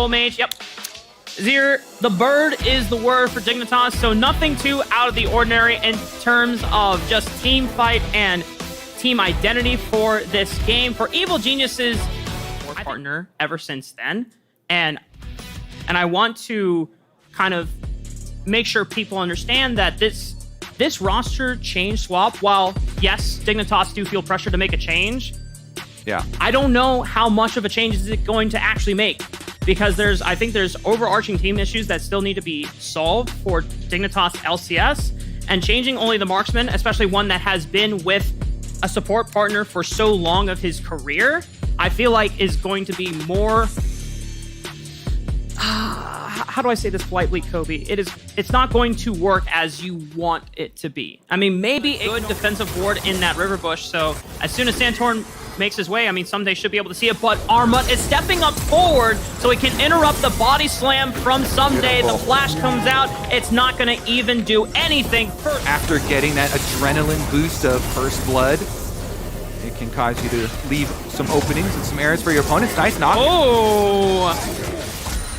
Full mage, yep. Zir, the bird is the word for Dignitas, so nothing too out of the ordinary in terms of just team fight and team identity for this game. For Evil Geniuses, partner ever since then, and I want to kind of make sure people understand that this roster change swap, while yes, Dignitas do feel pressure to make a change, yeah, I don't know how much of a change is it going to actually make, because I think there's overarching team issues that still need to be solved for Dignitas LcS, and changing only the marksman, especially one that has been with a support partner for so long of his career, I feel like is going to be more... how do I say this politely, Kobe? It's not going to work as you want it to be. I mean, maybe a good defensive ward in that river bush, so as soon as Santorin makes his way, I mean, someday should be able to see it, but Armut is stepping up forward so he can interrupt the body slam from Someday. The flash comes out. It's not going to even do anything. After getting that adrenaline boost of first blood, it can cause you to leave some openings and some areas for your opponents. Nice knock. Oh!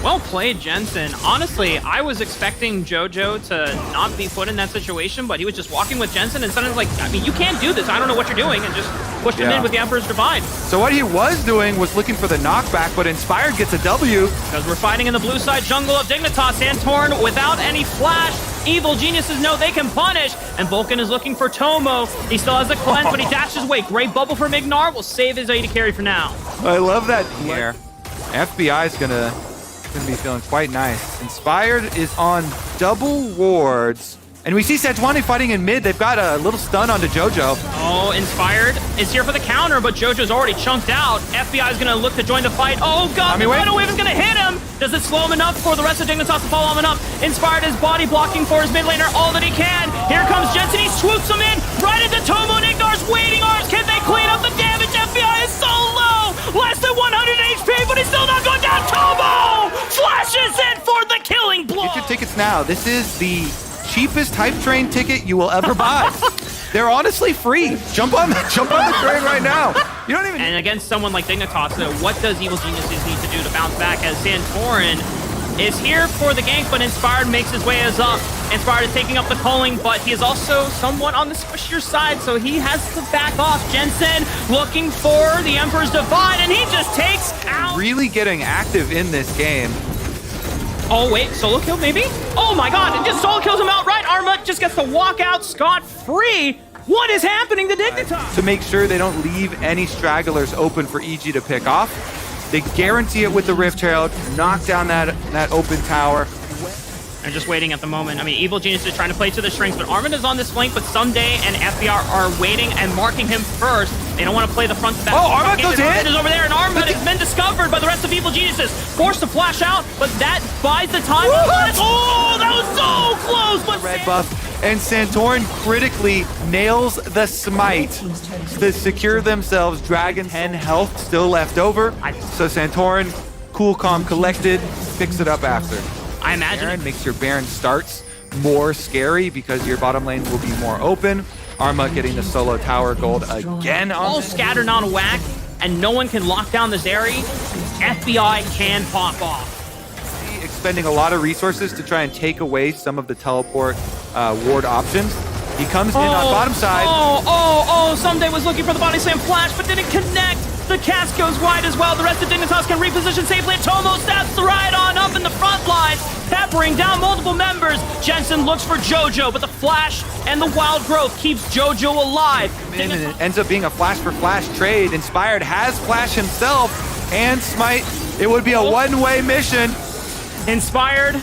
Well played, Jensen. Honestly, I was expecting JoJo to not be put in that situation, but he was just walking with Jensen and suddenly like, I mean, you can't do this. I don't know what you're doing, and just pushed him in with the Emperor's Divide. So what he was doing was looking for the knockback, but Inspired gets a W. Because we're fighting in the blue side jungle of Dignitas. Santorin without any flash. Evil Geniuses know they can punish, and Vulcan is looking for Tomo. He still has a cleanse, but he dashes away. Great bubble for Mignar will save his AD carry for now. I love that here. FBI is gonna be feeling quite nice. Inspired is on double wards, and we see Sejuani fighting in mid. They've got a little stun onto JoJo. Oh, Inspired is here for the counter, but JoJo's already chunked out. FBI is going to look to join the fight. Oh god, the Rhino Wave is going to hit him. Does it slow him enough for the rest of Dignitas to follow him enough? Inspired is body blocking for his mid laner all that he can. Here comes Jensen. He swoops him in right into Tomo and Ignar's waiting arms. Can they clean up the damage? FBI is so low, less than 100 HP, but he's still not going down. Tomo flashes in for the killing blow. Get your tickets now. This is the cheapest hype train ticket you will ever buy. They're honestly free. Jump on the train right now. You don't even. And against someone like Dignitas, what does Evil Geniuses need to do to bounce back? As Santorin is here for the gank, but Inspired makes his way as up. Inspired is taking up the culling, but he is also somewhat on the squishier side, so he has to back off. Jensen looking for the Emperor's Divide, and he just takes out. Really getting active in this game. Oh, wait, solo kill maybe? Oh my god, it just solo kills him outright. Armut just gets to walk out scot-free. What is happening to Dignitas? To make sure they don't leave any stragglers open for EG to pick off, they guarantee it with the Rift Herald, knock down that open tower. They're just waiting at the moment. I mean, Evil Genius is trying to play to the strings, but Armut is on this flank, but Someday and FBR are waiting and marking him first. They don't want to play the front to back. Oh, Armut goes in! Armut is over there, and Armut has been discovered by the rest of Evil Geniuses. Forced to flash out, but that buys the time. Oh, that was so close! But red buff. And Santorin critically nails the smite to secure themselves. Dragon 10 health still left over. So Santorin, cool, calm, collected, picks it up after. I imagine Baron makes your Baron starts more scary because your bottom lane will be more open. Armut getting the solo tower gold again. All scattered on a whack, and no one can lock down this area. FBI can pop off. Expending a lot of resources to try and take away some of the teleport ward options. He comes in on bottom side. Someday was looking for the body slam flash, but didn't connect. The cast goes wide as well. The rest of Dignitas can reposition safely. Tomo stabs the right on up in the front lines, peppering down multiple members. Jensen looks for JoJo, but the flash and the wild growth keeps JoJo alive. And it ends up being a flash for flash trade. Inspired has flash himself and smite. It would be a one-way mission. Inspired,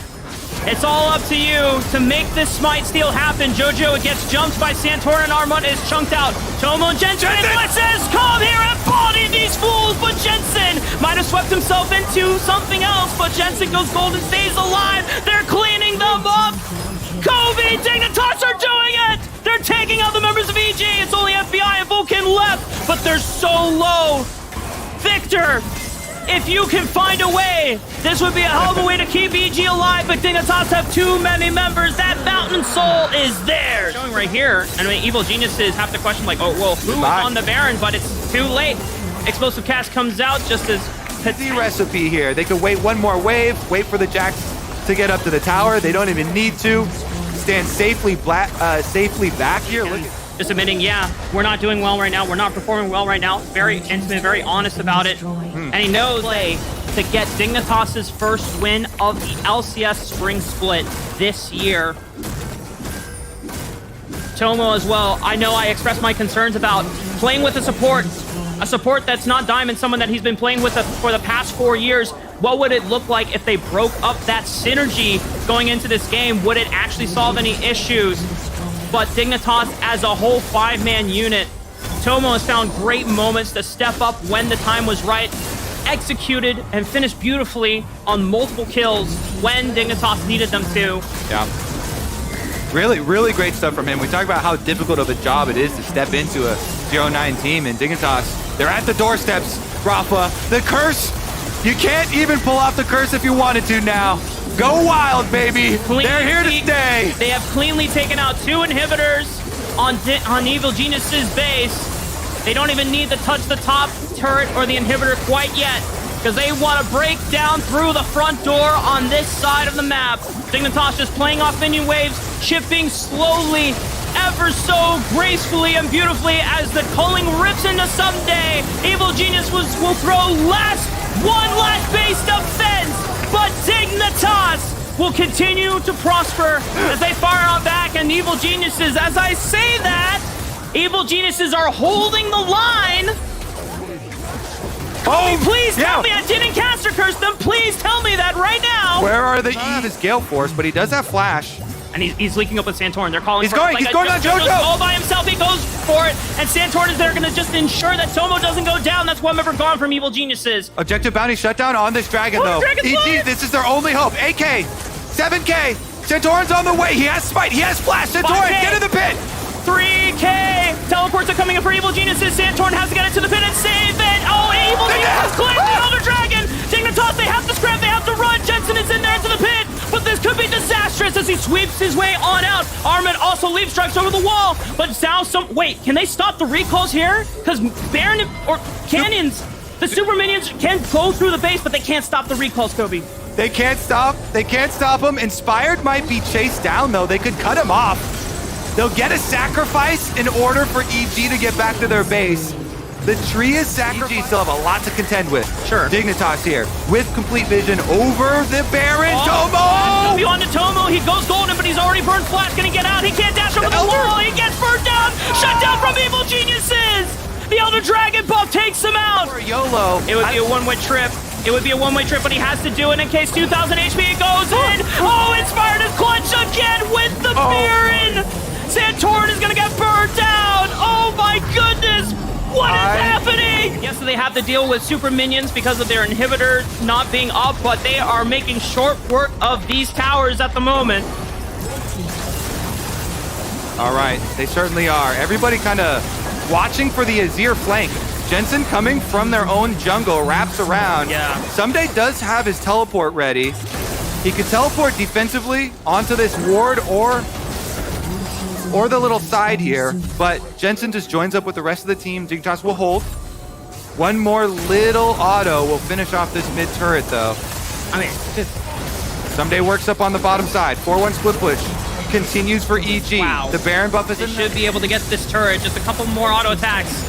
it's all up to you to make this smite steal happen. JoJo gets jumped by Santorin, and Armut is chunked out. Tomo and Jensen says, come here and body these fools, but Jensen might have swept himself into something else, but Jensen goes gold and stays alive. They're cleaning them up. Kobe, Dignitas are doing it. They're taking out the members of EG. It's only FBI and Vulcan left, but they're so low. Victor, if you can find a way, this would be a hell of a way to keep EG alive, but Dignitas have too many members. That Mountain Soul is there. Showing right here, and I mean, Evil Geniuses have to question, like, oh, well, who is on the Baron? But it's too late. Explosive Cast comes out just as The recipe here. They could wait one more wave, wait for the Jacks to get up to the tower. They don't even need to. Stand safely back here. Look at just admitting, yeah, we're not doing well right now. We're not performing well right now. Very intimate, very honest about it. And he knows to get Dignitas's first win of the LCS Spring Split this year. Tomo as well. I know I expressed my concerns about playing with a support that's not Diamond, someone that he's been playing with for the past 4 years. What would it look like if they broke up that synergy going into this game? Would it actually solve any issues? But Dignitas as a whole 5-man unit, Tomo has found great moments to step up when the time was right, executed and finished beautifully on multiple kills when Dignitas needed them to. Yeah. Really, really great stuff from him. We talk about how difficult of a job it is to step into a 0-9 team, and Dignitas, they're at the doorsteps. Rafa, the curse, you can't even pull off the curse if you wanted to now. Go wild, baby. They're here to stay. They have cleanly taken out 2 inhibitors on Evil Genius's base. They don't even need to touch the top turret or the inhibitor quite yet, because they want to break down through the front door on this side of the map. Dignitas just playing off minion waves, chipping slowly, ever so gracefully and beautifully as the culling rips into Someday. Evil Genius will throw one last base defense, but Dignitas will continue to prosper as they fire on back, and Evil Geniuses, as I say that, Evil Geniuses are holding the line. Oh, please tell me I didn't caster curse them. Please tell me that right now. Where are the his Gale Force, but he does have Flash. And he's leaking up with Santorin. They're calling he's going on JoJo. All by himself, he goes for it. And Santorin is there going to just ensure that Tomo doesn't go down. That's one member gone from Evil Geniuses. Objective bounty shutdown on this dragon, though. EG, this is their only hope. AK, 7K. Santorin's on the way. He has Smite. He has Flash. Santorin, get in the pit. 3K. Teleports are coming in for Evil Geniuses. Santorin has to get into the pit and save it. Oh, Evil Geniuses claims the Elder Dragon. Dignitas, they have to scrap. They have to run. Jensen is in there into the pit. But this could be disastrous as he sweeps his way on out. Armin also leap strikes over the wall. But now wait, can they stop the recalls here? Because Baron or Canyons, the super minions can go through the base, but they can't stop the recalls, Kobe. They can't stop him. Inspired might be chased down, though. They could cut him off. They'll get a sacrifice in order for EG to get back to their base. The tree is sacrificed. EG still have a lot to contend with. Sure. Dignitas here with complete vision over the Baron. Tomo! W onto Tomo. He goes golden, but he's already burned Flash. Can he get out? He can't dash over the wall. He gets burned down. Shut down from Evil Geniuses. The Elder Dragon buff takes him out. For YOLO. It would be a one-way trip. It would be a one-way trip, but he has to do it in case 2,000 HP goes in. Oh, Inspired is clutch again with the Baron. Santorin is gonna get burned down! Oh my goodness! What is happening? Yes, so they have to deal with super minions because of their inhibitor not being up, but they are making short work of these towers at the moment. All right, they certainly are. Everybody kind of watching for the Azir flank. Jensen coming from their own jungle, wraps around. Yeah. Someday does have his teleport ready. He could teleport defensively onto this ward or the little side here, but Jensen just joins up with the rest of the team. Dignitas will hold. One more little auto will finish off this mid turret, though. I mean, Someday works up on the bottom side. 4-1 split push continues for EG. Wow. The Baron buff is they in should be able to get this turret. Just a couple more auto attacks.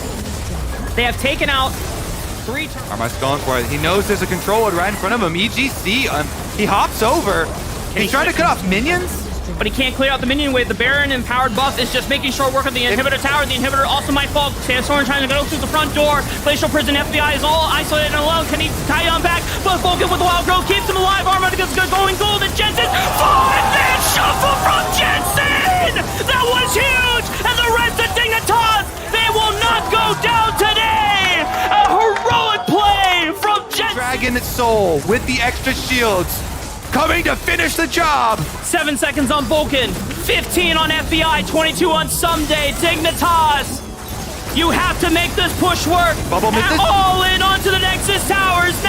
They have taken out 3 turrets. Armut's going for it. He knows there's a control ward right in front of him. EGC, he hops over. He's trying to cut off minions. But he can't clear out the minion wave. The Baron empowered buff is just making short work of the inhibitor tower. The inhibitor also might fall. Santorin trying to go through the front door. Glacial Prison FBI is all isolated and alone. Can he tie on back? But Vulcan with the wild growth keeps him alive. Armor is going gold. And Jensen, 5-man shuffle from Jensen! That was huge! And the rest of Dignitas, they will not go down today! A heroic play from Jensen! Dragon Soul with the extra shields. Coming to finish the job. 7 seconds on Vulcan, 15 on FBI, 22 on Someday. Dignitas, you have to make this push work. All in onto the Nexus towers.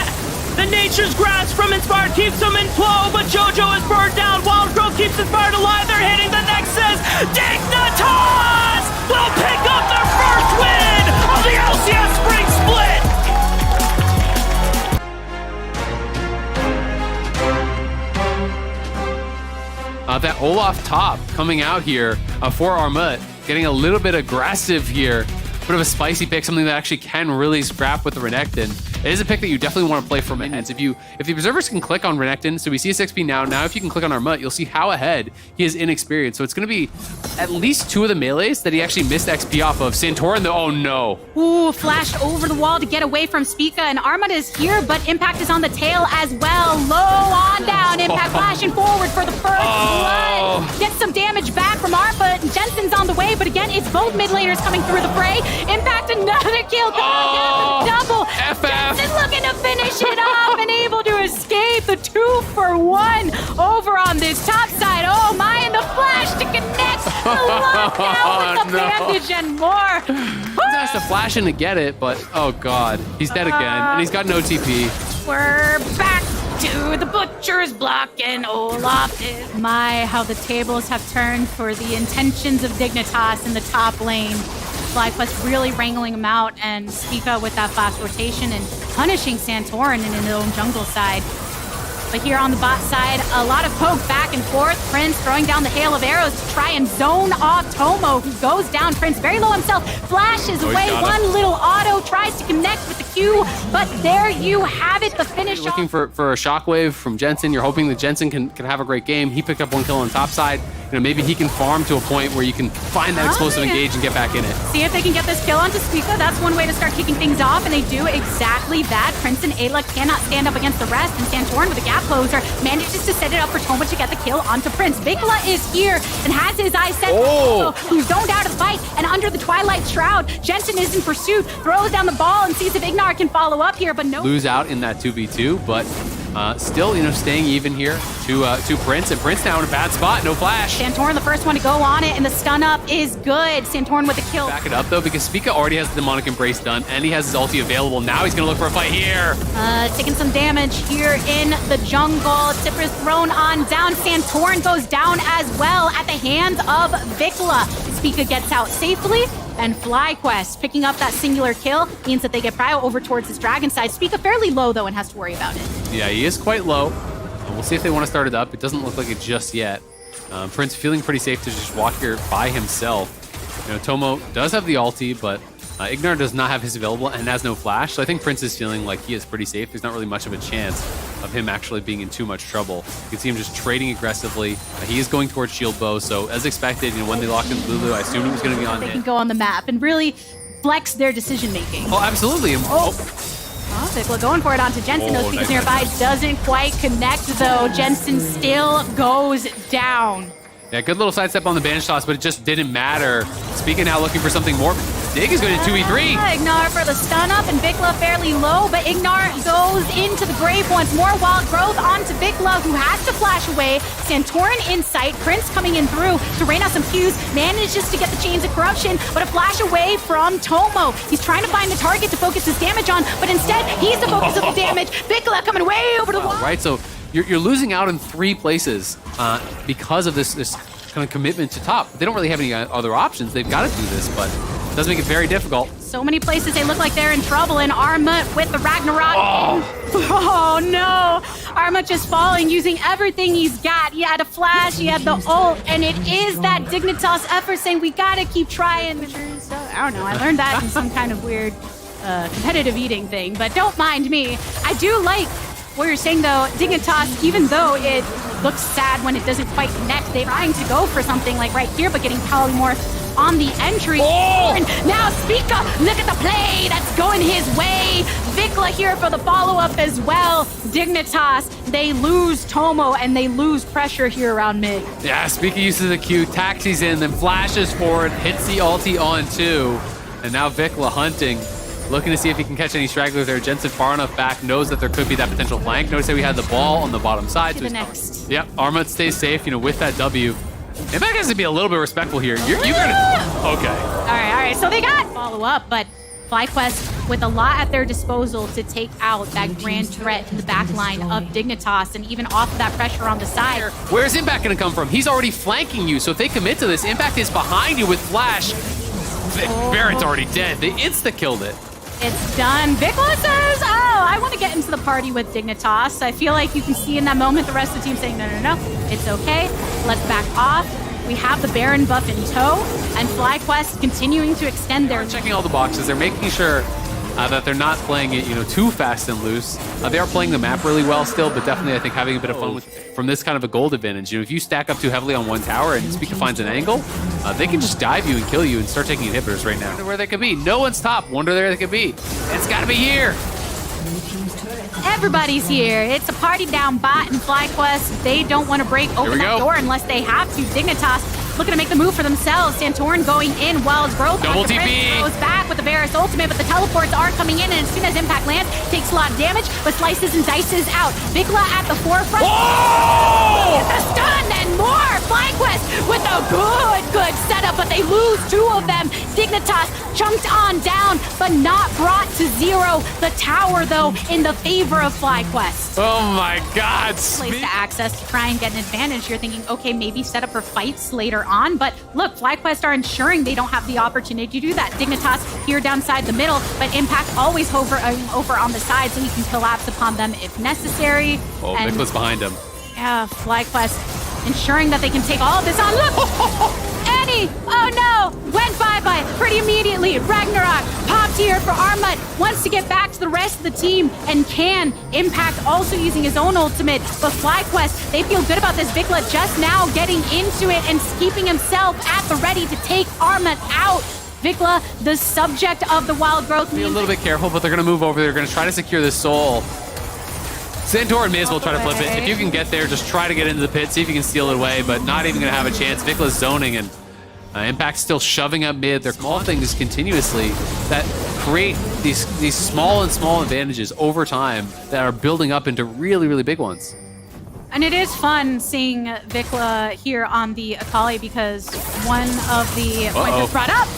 The Nature's Grasp from Inspired keeps them in flow, but JoJo is burned down. Wild Growth keeps Inspired alive. They're hitting the Nexus. Dignitas will pick up their first win of the LcS Spring Split. That Olaf top coming out here for Armut, getting a little bit aggressive here. Bit of a spicy pick, something that actually can really scrap with the Renekton. It is a pick that you definitely want to play from minions. If the Berserkers can click on Renekton, so we see his XP now. Now if you can click on Armut, you'll see how ahead he is in experience. So it's going to be at least 2 of the melees that he actually missed XP off of. Santorin, though, oh no. Ooh, flashed over the wall to get away from Spica, and Armut is here, but Impact is on the tail as well. Low on down, Impact flashing forward for the first blood. Gets some damage back from Armut, and Jensen's on the way, but again, it's both mid laners coming through the fray. Impact another kill, double. FF. Jensen looking to finish it off and able to escape the 2-for-1 over on this top side. Oh my, and the flash to connect. The lockdown with the bandage and more. He has to flash in to get it, but oh god, he's dead again, and he's got no TP. We're back to the butcher's block, and Olaf is... My, how the tables have turned for the intentions of Dignitas in the top lane. FlyQuest really wrangling him out, and Spica with that fast rotation and punishing Santorin in his own jungle side. But here on the bot side, a lot of poke back and forth. Prince throwing down the hail of arrows to try and zone off Tomo, who goes down. Prince very low himself, flashes away. One little auto, tries to connect with the Q, but there you have it, the finish. You're looking for a shockwave from Jensen. You're hoping that Jensen can have a great game. He picked up 1 kill on the top side. You know, maybe he can farm to a point where you can find that explosive engage and get back in it. See if they can get this kill onto Spica. That's one way to start kicking things off, and they do exactly that. Prince and Ayla cannot stand up against the rest, and Santorin with a gap closer manages to set it up for Toma to get the kill onto Prince. Vikla is here and has his eyes set on Toma, who's zoned out of the fight, and under the Twilight Shroud, Jensen is in pursuit, throws down the ball and sees if Ignar can follow up here, but no. Lose out in that 2v2, but still, you know, staying even here to Prince, and Prince now in a bad spot, no flash. Santorin the first one to go on it, and the stun up is good. Santorin with a kill. Back it up though, because Spica already has the Demonic Embrace done, and he has his ulti available. Now he's gonna look for a fight here. Taking some damage here in the jungle. Tipper's thrown on down. Santorin goes down as well at the hands of Vikla. Spica gets out safely, and FlyQuest picking up that singular kill means that they get Prio over towards his dragon side. Spica fairly low though and has to worry about it. Yeah, he is quite low. We'll see if they want to start it up. It doesn't look like it just yet. Prince feeling pretty safe to just walk here by himself. You know, Tomo does have the ulti, but Ignar does not have his available and has no flash. So I think Prince is feeling like he is pretty safe. There's not really much of a chance of him actually being in too much trouble. You can see him just trading aggressively. He is going towards shield bow. So as expected, you know, when they locked in Lulu, I assumed it was going to be on hit. They can go on the map and really flex their decision making. Oh, absolutely. Vikla going for it onto Jensen. Those Spica's nearby. Doesn't quite connect though. Jensen still goes down. Yeah, good little sidestep on the banish toss, but it just didn't matter. Spica now looking for something more. Dig is going to 2v3. Ignar for the stun up, and Vikla fairly low, but Ignar goes into the grave once more. Wild growth onto Vikla, who has to flash away. Santorin in sight. Prince coming in through to rain out some Qs. Manages to get the chains of corruption, but a flash away from Tomo. He's trying to find the target to focus his damage on, but instead he's the focus of the damage. Vikla coming way over the wall. Right, so you're losing out in 3 places because of this kind of commitment to top. They don't really have any other options. They've got to do this, but it does make it very difficult. So many places they look like they're in trouble, and Armut with the Ragnarok. Oh no! Armut just falling, using everything he's got. He had a flash, he had the ult, and it is that Dignitas effort saying we gotta keep trying. I don't know, I learned that in some kind of weird competitive eating thing, but don't mind me. I do like what you're saying though, Dignitas, even though it looks sad when it doesn't quite connect, they're trying to go for something like right here, but getting polymorphed on the entry. And now Spica, look at the play that's going his way. Vikla here for the follow-up as well. Dignitas, they lose Tomo and they lose pressure here around mid. Yeah, Spica uses the Q, taxis in, then flashes forward, hits the ulti on 2. And now Vikla hunting, looking to see if he can catch any stragglers there. Jensen far enough back, knows that there could be that potential flank. Notice that we had the ball on the bottom side. To the next. Yep, Armut stays safe, you know, with that W. Impact has to be a little bit respectful here. You're gonna... Okay. All right. So they got follow-up, but FlyQuest with a lot at their disposal to take out that grand threat in the back line of Dignitas, and even off of that pressure on the side. Where's Impact gonna come from? He's already flanking you, so if they commit to this, Impact is behind you with Flash. Baron's already dead. They insta-killed it. It's done. Vikla says, oh, I want to get into the party with Dignitas. I feel like you can see in that moment the rest of the team saying, no, it's okay. Let's back off. We have the Baron buff in tow, and FlyQuest continuing to extend their... Checking all the boxes. They're making sure that they're not playing it, too fast and loose. They are playing the map really well still, but definitely I think having a bit of fun from this kind of a gold advantage. If you stack up too heavily on one tower and Spica finds an angle, they can just dive you and kill you and start taking inhibitors right now. Wonder where they could be. No one's top. Wonder where they could be. It's got to be here. Everybody's here. It's a party down bot in FlyQuest. They don't want to break open that door unless they have to. Dignitas looking to make the move for themselves. Santorin going in while growth double TP goes back with the Varus ultimate, but the teleports are coming in, and as soon as impact lands, takes a lot of damage, but slices and dices out. Vikla at the forefront. Whoa! The stun and more. FlyQuest with a good setup, but they lose two of them. Dignitas chunked on down, but not brought to zero. The tower, though, in the favor of FlyQuest. Oh my God. Place to access to try and get an advantage. You're thinking, okay, maybe set up for fights later on, but look, FlyQuest are ensuring they don't have the opportunity to do that. Dignitas here downside the middle, but Impact always over on the side, so he can collapse upon them if necessary. Oh, Nicholas behind him. Yeah, FlyQuest ensuring that they can take all of this on. Look! Annie! Oh no! Went bye-bye pretty immediately. Ragnarok popped here for Armut. Wants to get back to the rest of the team and can. Impact also using his own ultimate. But FlyQuest, they feel good about this. Vikla just now getting into it and keeping himself at the ready to take Armut out. Vikla, the subject of the wild growth. Be a little bit careful, but they're going to move over. They're going to try to secure this soul. Santorin may as well try to flip it. If you can get there, just try to get into the pit, see if you can steal it away, but not even going to have a chance. Vikla's zoning, and Impact's still shoving up mid. They're calling things continuously that create these small advantages over time that are building up into really, really big ones. And it is fun seeing Vikla here on the Akali because one of the points that's brought up,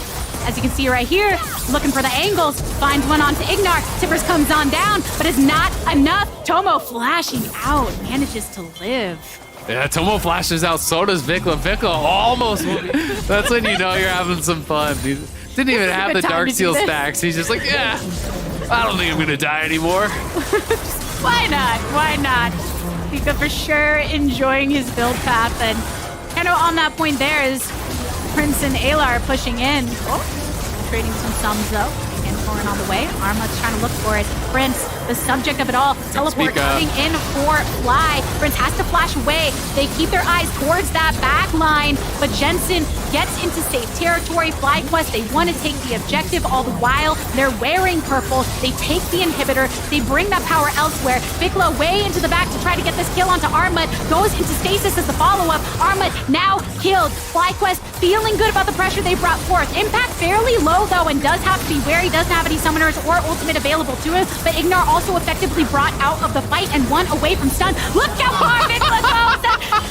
as you can see right here, looking for the angles, finds one onto Ignar. Tippers comes on down, but it's not enough. Tomo flashing out, manages to live. Yeah, Tomo flashes out, so does Vikla. Vikla almost will be. That's when you know you're having some fun. He didn't even have the Dark Seal stacks. He's just like, yeah, I don't think I'm going to die anymore. Why not? Why not? Vika for sure enjoying his build path, and kind of on that point there is Prince and Alar pushing in. Trading some sums though. And Thorin on the way. Armut's trying to look for it. Prince, the subject of it all. Teleport coming in for Fly. Prince has to flash away. They keep their eyes towards that back line, but Jensen gets into safe territory. FlyQuest, they want to take the objective all the while. They're wearing purple. They take the inhibitor. They bring that power elsewhere. Vikla way into the back to try to get this kill onto Armut. Goes into stasis as the follow-up. Armut now killed. FlyQuest feeling good about the pressure they brought forth. Impact fairly low though, and does have to be wary. Doesn't have any summoners or ultimate available to him, but Ignar also effectively brought out of the fight and one away from stun. Look how far Vikla goes!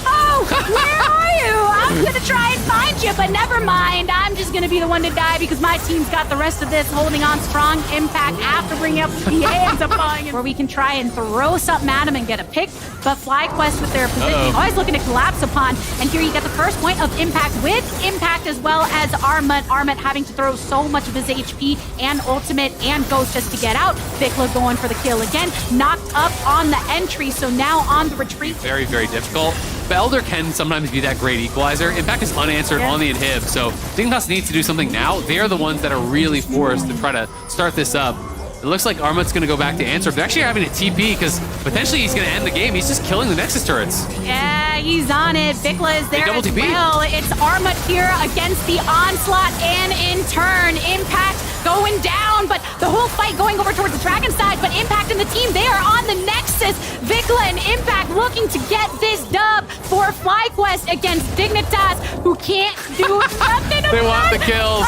Oh, where are you? I'm gonna try and find you, but never mind. I'm just gonna be the one to die because my team's got the rest of this holding on strong. Impact after bringing up the hands up where we can try and throw something at him and get a pick, but FlyQuest with their positioning always looking to collapse upon, and here you get the first point of Impact with Impact as well as Armut. Armut having to throw so much of his HP and ultimate and Ghost just to get out. Vikla going for the kill again. Knocked up on the entry, so now on the retreat. Very, very difficult. But Elder can sometimes be that great equalizer. Impact is unanswered on the inhib, so Dignitas needs to do something now. They are the ones that are really forced to try to start this up. It looks like Armut's going to go back to answer. They're actually having a TP because potentially he's going to end the game. He's just killing the Nexus turrets. Yeah, he's on it. Vikla is there as well. It's Armut here against the onslaught, and in turn, Impact going down, but the whole fight going over towards the Dragon side, but Impact and the team, they are on the Nexus. Vikla and Impact looking to get this dub for FlyQuest against Dignitas, who can't do nothing. They want the kills.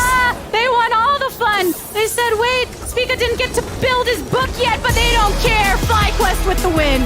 They want all the fun. They said, wait, Spica didn't get to build his book yet, but they don't care. FlyQuest with the win.